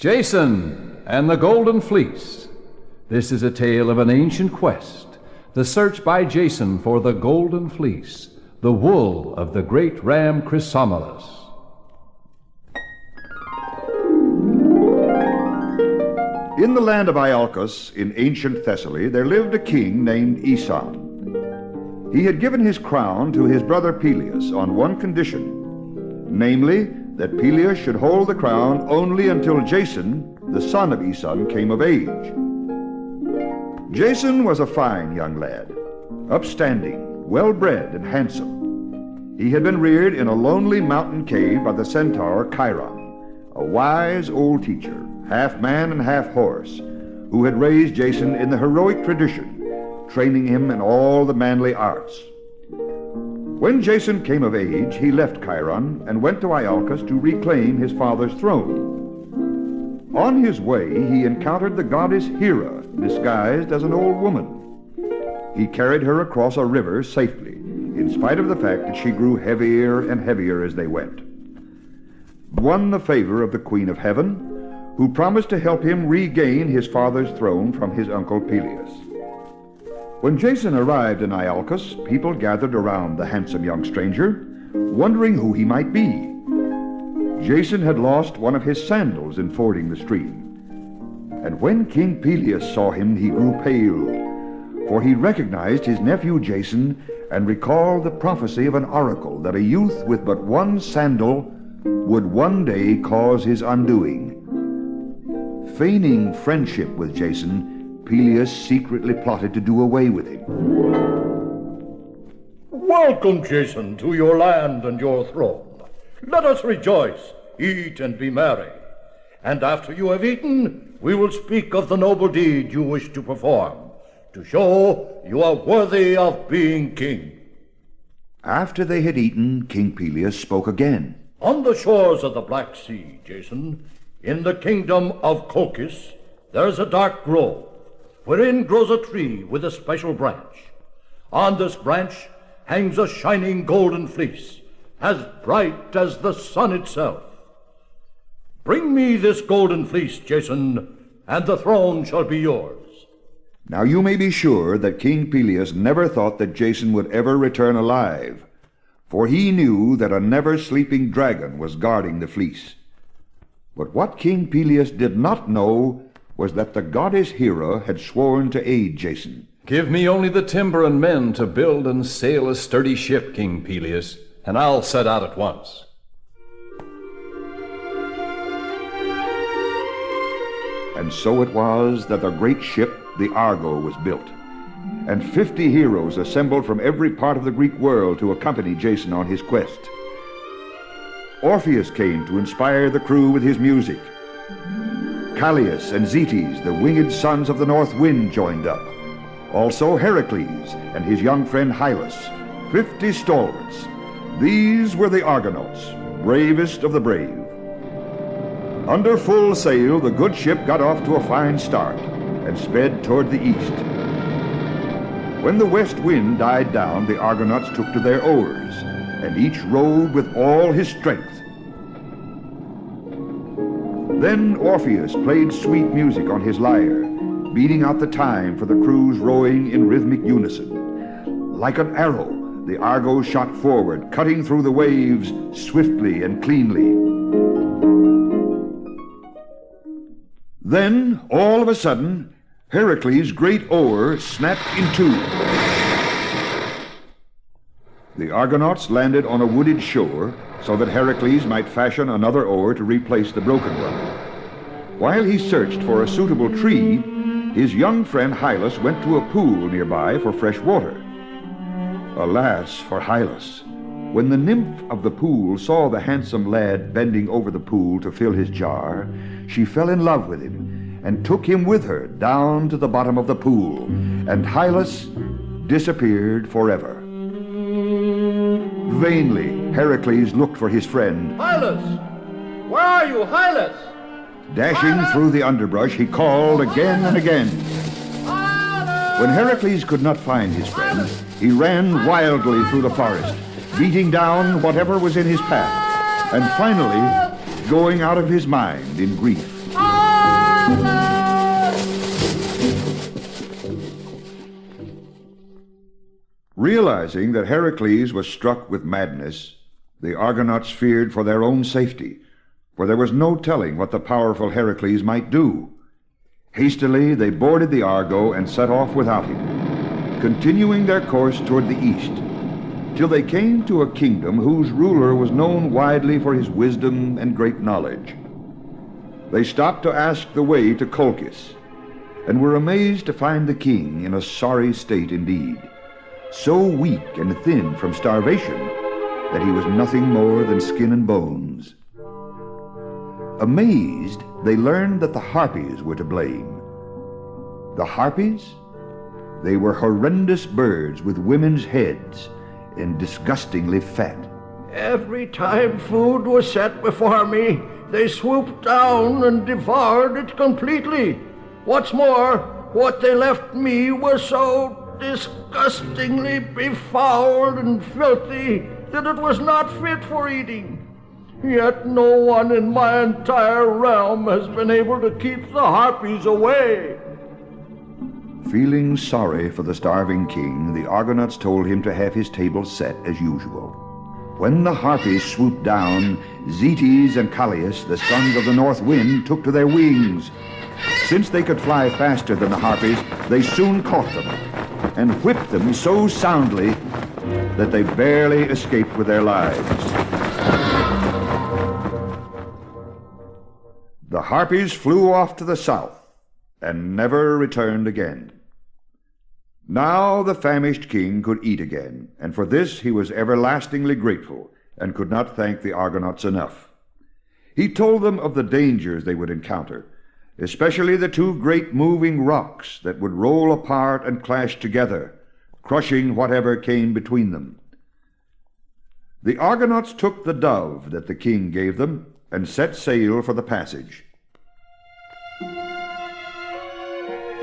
Jason and the Golden Fleece. This is a tale of an ancient quest, the search by Jason for the Golden Fleece, the wool of the great ram Chrysomelos. In the land of Iolcus, in ancient Thessaly, there lived a king named Aeson. He had given his crown to his brother Peleus on one condition, namely, that Peleus should hold the crown only until Jason, the son of Aeson, came of age. Jason was a fine young lad, upstanding, well-bred, and handsome. He had been reared in a lonely mountain cave by the centaur Chiron, a wise old teacher, half man and half horse, who had raised Jason in the heroic tradition, training him in all the manly arts. When Jason came of age, he left Chiron and went to Iolcus to reclaim his father's throne. On his way, he encountered the goddess Hera, disguised as an old woman. He carried her across a river safely, in spite of the fact that she grew heavier and heavier as they went. Won the favor of the Queen of Heaven, who promised to help him regain his father's throne from his uncle Peleus. When Jason arrived in Iolcus, people gathered around the handsome young stranger, wondering who he might be. Jason had lost one of his sandals in fording the stream. And when King Peleus saw him, he grew pale, for he recognized his nephew Jason and recalled the prophecy of an oracle that a youth with but one sandal would one day cause his undoing. Feigning friendship with Jason, Peleus secretly plotted to do away with him. Welcome, Jason, to your land and your throne. Let us rejoice, eat and be merry. And after you have eaten, we will speak of the noble deed you wish to perform, to show you are worthy of being king. After they had eaten, King Peleus spoke again. On the shores of the Black Sea, Jason, in the kingdom of Colchis, there is a dark grove, wherein grows a tree with a special branch. On this branch hangs a shining golden fleece, as bright as the sun itself. Bring me this golden fleece, Jason, and the throne shall be yours. Now you may be sure that King Peleus never thought that Jason would ever return alive, for he knew that a never-sleeping dragon was guarding the fleece. But what King Peleus did not know was that the goddess Hera had sworn to aid Jason. Give me only the timber and men to build and sail a sturdy ship, King Peleus, and I'll set out at once. And so it was that the great ship, the Argo, was built, and 50 heroes assembled from every part of the Greek world to accompany Jason on his quest. Orpheus came to inspire the crew with his music. Callias and Zetes, the winged sons of the north wind, joined up. Also Heracles and his young friend Hylas, 50 stalwarts. These were the Argonauts, bravest of the brave. Under full sail, the good ship got off to a fine start and sped toward the east. When the west wind died down, the Argonauts took to their oars, and each rowed with all his strength. Then Orpheus played sweet music on his lyre, beating out the time for the crew's rowing in rhythmic unison. Like an arrow, the Argo shot forward, cutting through the waves swiftly and cleanly. Then, all of a sudden, Heracles' great oar snapped in two. The Argonauts landed on a wooded shore so that Heracles might fashion another oar to replace the broken one. While he searched for a suitable tree, his young friend Hylas went to a pool nearby for fresh water. Alas for Hylas! When the nymph of the pool saw the handsome lad bending over the pool to fill his jar, she fell in love with him and took him with her down to the bottom of the pool, and Hylas disappeared forever. Vainly, Heracles looked for his friend. Hylas! Where are you, Hylas? Dashing through the underbrush, he called again and again. When Heracles could not find his friend, he ran wildly through the forest, beating down whatever was in his path, and finally going out of his mind in grief. Realizing that Heracles was struck with madness, the Argonauts feared for their own safety, for there was no telling what the powerful Heracles might do. Hastily they boarded the Argo and set off without him, continuing their course toward the east, till they came to a kingdom whose ruler was known widely for his wisdom and great knowledge. They stopped to ask the way to Colchis, and were amazed to find the king in a sorry state indeed, so weak and thin from starvation that he was nothing more than skin and bones. Amazed, they learned that the Harpies were to blame. The Harpies? They were horrendous birds with women's heads and disgustingly fat. Every time food was set before me, they swooped down and devoured it completely. What's more, what they left me was so disgustingly befouled and filthy that it was not fit for eating. Yet no one in my entire realm has been able to keep the Harpies away. Feeling sorry for the starving king, the Argonauts told him to have his table set as usual. When the Harpies swooped down, Zetes and Callias, the sons of the north wind, took to their wings. Since they could fly faster than the Harpies, they soon caught them and whipped them so soundly that they barely escaped with their lives. The Harpies flew off to the south and never returned again. Now the famished king could eat again, and for this he was everlastingly grateful and could not thank the Argonauts enough. He told them of the dangers they would encounter, especially the two great moving rocks that would roll apart and clash together, crushing whatever came between them. The Argonauts took the dove that the king gave them and set sail for the passage.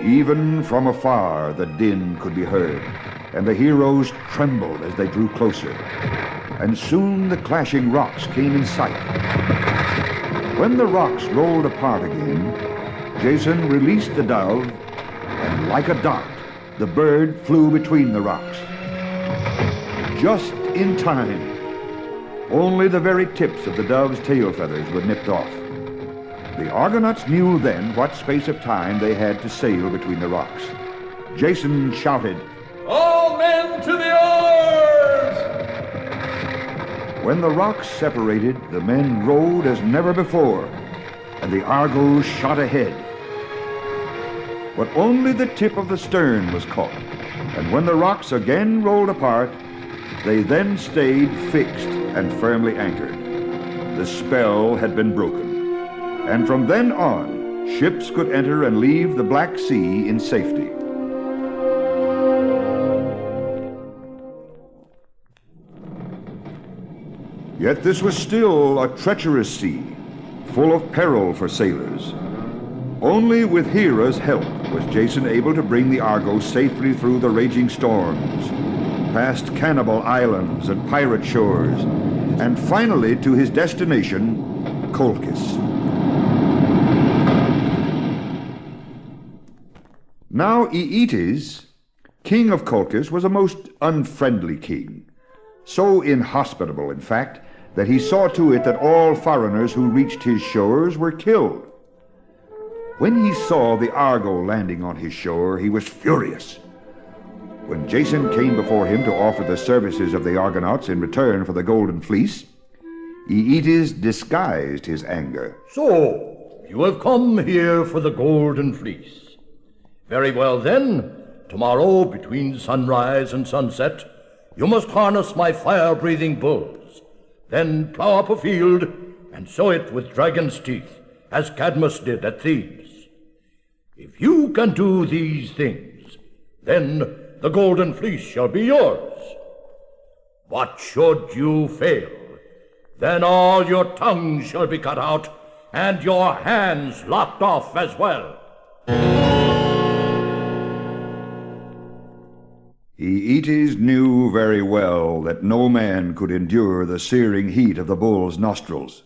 Even from afar the din could be heard, and the heroes trembled as they drew closer, and soon the clashing rocks came in sight. When the rocks rolled apart again, Jason released the dove, and like a dart, the bird flew between the rocks. Just in time. Only the very tips of the dove's tail feathers were nipped off. The Argonauts knew then what space of time they had to sail between the rocks. Jason shouted, "All men to the oars!" When the rocks separated, the men rowed as never before, and the Argo shot ahead. But only the tip of the stern was caught, and when the rocks again rolled apart, they then stayed fixed and firmly anchored. The spell had been broken, and from then on, ships could enter and leave the Black Sea in safety. Yet this was still a treacherous sea, full of peril for sailors. Only with Hera's help was Jason able to bring the Argo safely through the raging storms, past cannibal islands and pirate shores, and finally to his destination, Colchis. Now Aeetes, king of Colchis, was a most unfriendly king, so inhospitable, in fact, that he saw to it that all foreigners who reached his shores were killed. When he saw the Argo landing on his shore, he was furious. When Jason came before him to offer the services of the Argonauts in return for the Golden Fleece, Aeetes disguised his anger. "So, you have come here for the Golden Fleece. Very well then, tomorrow between sunrise and sunset, you must harness my fire-breathing bulls, then plow up a field and sow it with dragon's teeth, as Cadmus did at Thebes. If you can do these things, then the Golden Fleece shall be yours. But should you fail, then all your tongues shall be cut out, and your hands lopped off as well." Aeetes knew very well that no man could endure the searing heat of the bull's nostrils.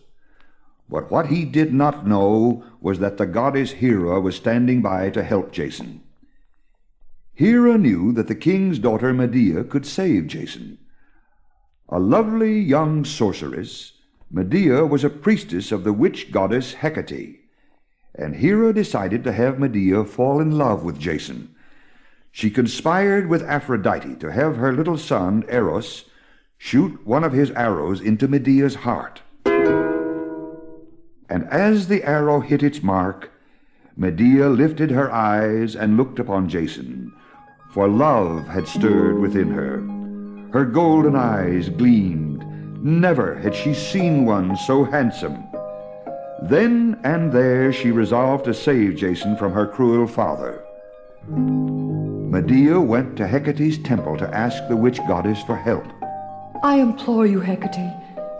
But what he did not know was that the goddess Hera was standing by to help Jason. Hera knew that the king's daughter Medea could save Jason. A lovely young sorceress, Medea was a priestess of the witch goddess Hecate, and Hera decided to have Medea fall in love with Jason. She conspired with Aphrodite to have her little son, Eros, shoot one of his arrows into Medea's heart. And as the arrow hit its mark, Medea lifted her eyes and looked upon Jason, for love had stirred within her. Her golden eyes gleamed. Never had she seen one so handsome. Then and there she resolved to save Jason from her cruel father. Medea went to Hecate's temple to ask the witch goddess for help. I implore you, Hecate,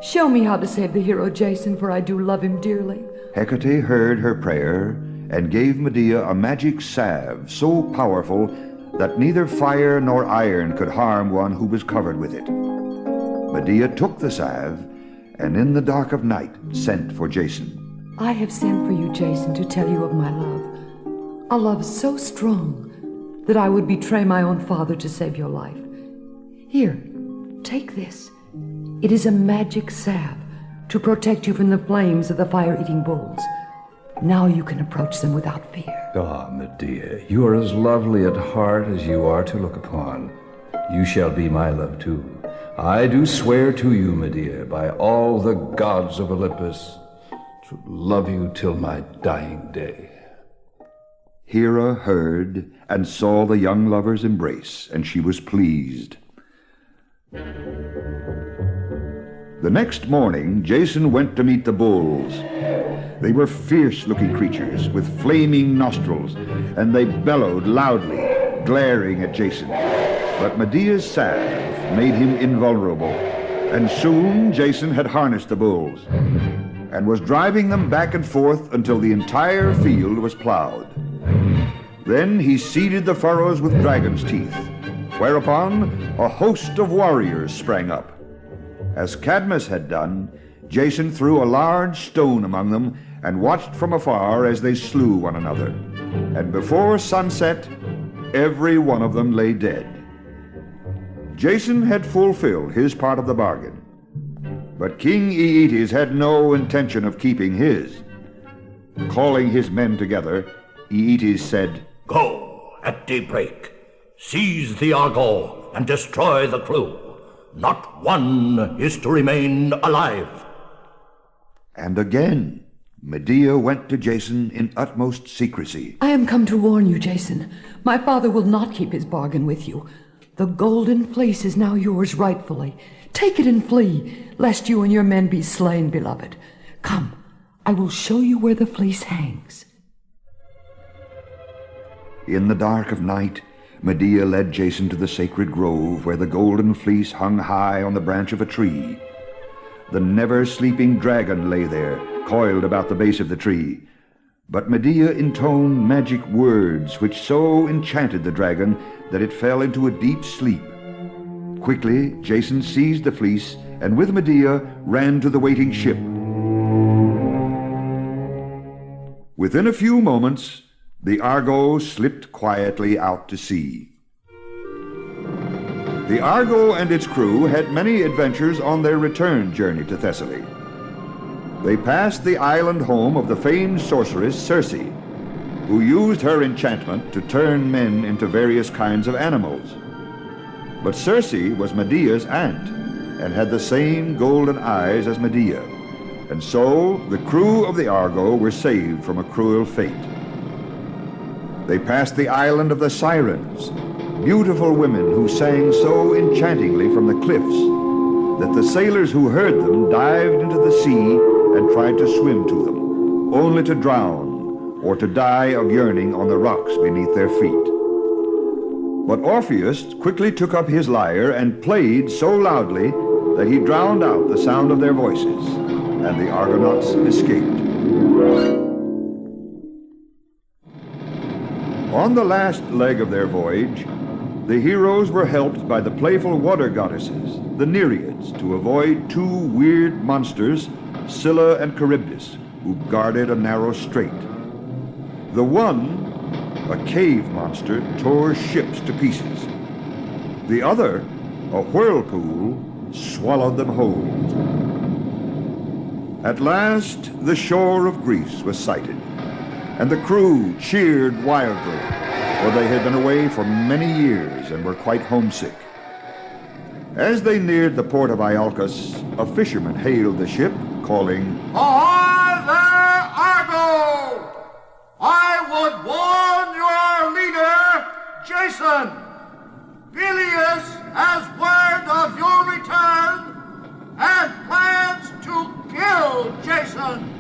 show me how to save the hero Jason, for I do love him dearly. Hecate heard her prayer and gave Medea a magic salve so powerful that neither fire nor iron could harm one who was covered with it. Medea took the salve and in the dark of night sent for Jason. I have sent for you, Jason, to tell you of my love. A love so strong that I would betray my own father to save your life. Here, take this. It is a magic salve to protect you from the flames of the fire-eating bulls. Now you can approach them without fear. Ah, Medea, you are as lovely at heart as you are to look upon. You shall be my love too. I do swear to you, Medea, by all the gods of Olympus, to love you till my dying day. Hera heard and saw the young lovers embrace, and she was pleased. The next morning, Jason went to meet the bulls. They were fierce-looking creatures with flaming nostrils, and they bellowed loudly, glaring at Jason. But Medea's salve made him invulnerable, and soon Jason had harnessed the bulls and was driving them back and forth until the entire field was plowed. Then he seeded the furrows with dragon's teeth, whereupon a host of warriors sprang up. As Cadmus had done, Jason threw a large stone among them and watched from afar as they slew one another. And before sunset, every one of them lay dead. Jason had fulfilled his part of the bargain, but King Aeetes had no intention of keeping his. Calling his men together, Aeetes said, Go at daybreak, seize the Argo, and destroy the crew. Not one is to remain alive. And again, Medea went to Jason in utmost secrecy. I am come to warn you, Jason. My father will not keep his bargain with you. The golden fleece is now yours rightfully. Take it and flee, lest you and your men be slain, beloved. Come, I will show you where the fleece hangs. In the dark of night, Medea led Jason to the sacred grove where the golden fleece hung high on the branch of a tree. The never-sleeping dragon lay there, coiled about the base of the tree. But Medea intoned magic words which so enchanted the dragon that it fell into a deep sleep. Quickly, Jason seized the fleece and with Medea ran to the waiting ship. Within a few moments, the Argo slipped quietly out to sea. The Argo and its crew had many adventures on their return journey to Thessaly. They passed the island home of the famed sorceress Circe, who used her enchantment to turn men into various kinds of animals. But Circe was Medea's aunt and had the same golden eyes as Medea, and so the crew of the Argo were saved from a cruel fate. They passed the island of the Sirens, beautiful women who sang so enchantingly from the cliffs that the sailors who heard them dived into the sea and tried to swim to them, only to drown or to die of yearning on the rocks beneath their feet. But Orpheus quickly took up his lyre and played so loudly that he drowned out the sound of their voices, and the Argonauts escaped. On the last leg of their voyage, the heroes were helped by the playful water goddesses, the Nereids, to avoid two weird monsters Scylla and Charybdis, who guarded a narrow strait. The one, a cave monster, tore ships to pieces. The other, a whirlpool, swallowed them whole. At last, the shore of Greece was sighted, and the crew cheered wildly, for they had been away for many years and were quite homesick. As they neared the port of Iolcus, a fisherman hailed the ship, calling, Ahoy there, Argo! I would warn your leader, Jason. Peleus has word of your return and plans to kill Jason.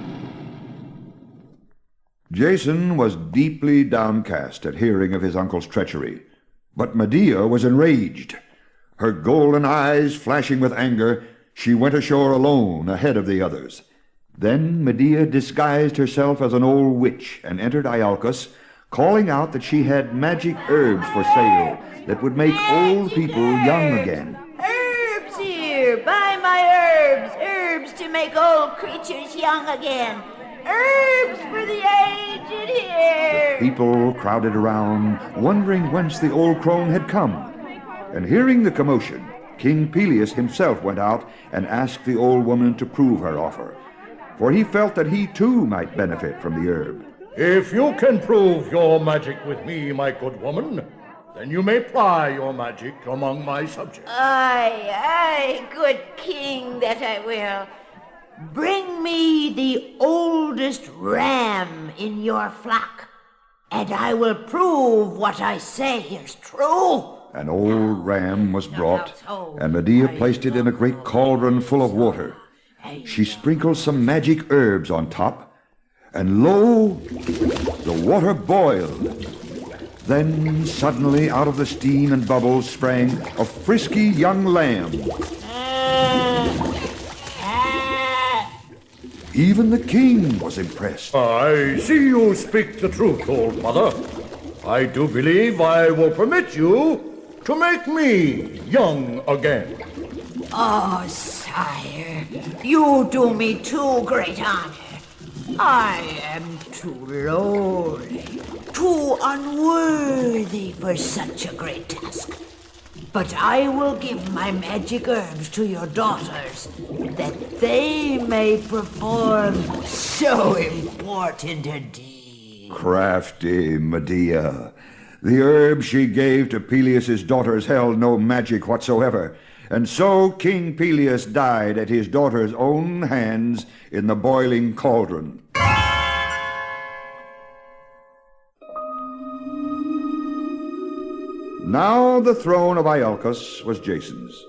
Jason was deeply downcast at hearing of his uncle's treachery, but Medea was enraged. Her golden eyes flashing with anger, she went ashore alone ahead of the others. Then Medea disguised herself as an old witch and entered Iolcus, calling out that she had magic herbs for sale that would make old people young again. Herbs here! Buy my herbs to make old creatures young again. Herbs for the aged here! People crowded around, wondering whence the old crone had come. And hearing the commotion, King Peleus himself went out and asked the old woman to prove her offer, for he felt that he too might benefit from the herb. If you can prove your magic with me, my good woman, then you may ply your magic among my subjects. Aye, good king that I will. Bring me the oldest ram in your flock, and I will prove what I say is true. An old ram was brought, and Medea placed it in a great cauldron full of water. She sprinkled some magic herbs on top, and lo, the water boiled. Then suddenly out of the steam and bubbles sprang a frisky young lamb. Even the king was impressed. I see you speak the truth, old mother. I do believe I will permit you to make me young again. Oh, sire, you do me too great honor. I am too lowly, too unworthy for such a great task. But I will give my magic herbs to your daughters, that they may perform so important a deed. Crafty Medea. The herbs she gave to Peleus's daughters held no magic whatsoever, and so King Peleus died at his daughters' own hands in the boiling cauldron. Now the throne of Iolcus was Jason's.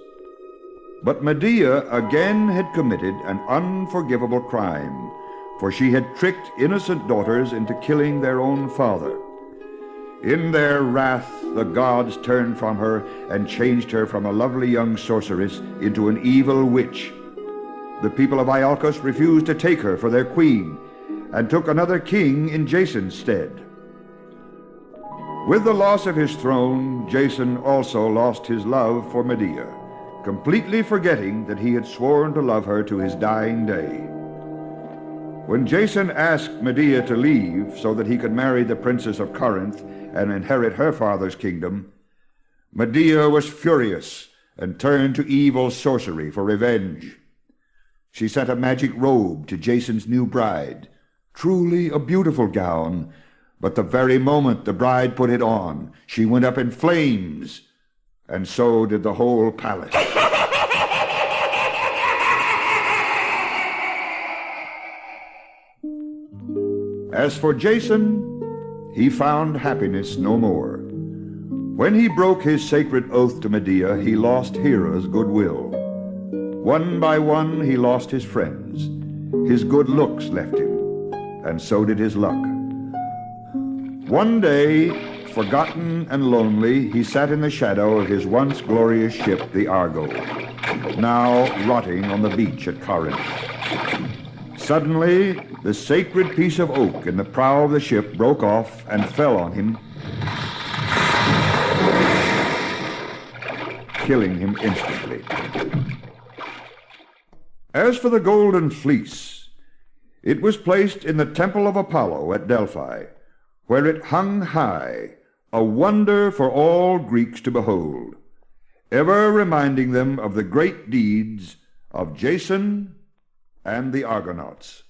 But Medea again had committed an unforgivable crime, for she had tricked innocent daughters into killing their own father. In their wrath, the gods turned from her and changed her from a lovely young sorceress into an evil witch. The people of Iolcus refused to take her for their queen and took another king in Jason's stead. With the loss of his throne, Jason also lost his love for Medea, completely forgetting that he had sworn to love her to his dying day. When Jason asked Medea to leave so that he could marry the princess of Corinth and inherit her father's kingdom, Medea was furious and turned to evil sorcery for revenge. She sent a magic robe to Jason's new bride, truly a beautiful gown, but the very moment the bride put it on, she went up in flames, and so did the whole palace. As for Jason, he found happiness no more. When he broke his sacred oath to Medea, he lost Hera's goodwill. One by one, he lost his friends. His good looks left him, and so did his luck. One day, forgotten and lonely, he sat in the shadow of his once glorious ship, the Argo, now rotting on the beach at Corinth. Suddenly, the sacred piece of oak in the prow of the ship broke off and fell on him, killing him instantly. As for the golden fleece, it was placed in the temple of Apollo at Delphi, where it hung high, a wonder for all Greeks to behold, ever reminding them of the great deeds of Jason and the Argonauts.